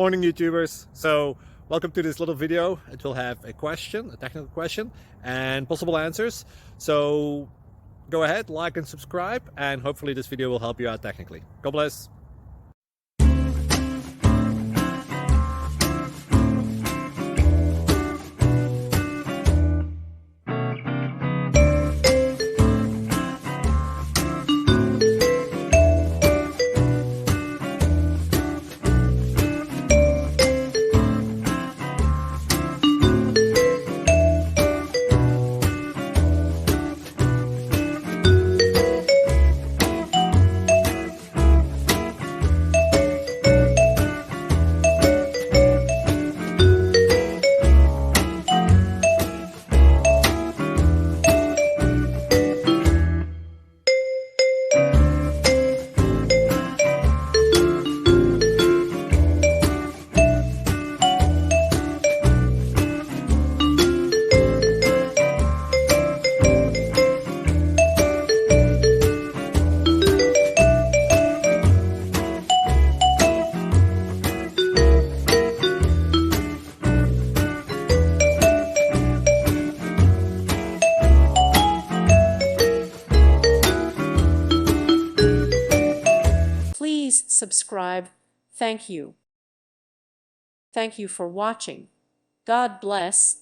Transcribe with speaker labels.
Speaker 1: Morning, YouTubers. So welcome to this little video. It will have a question, a technical question, and possible answers. So go ahead, like and subscribe, and hopefully this video will help you out technically. God bless.
Speaker 2: Please subscribe. Thank you. Thank you for watching. God bless.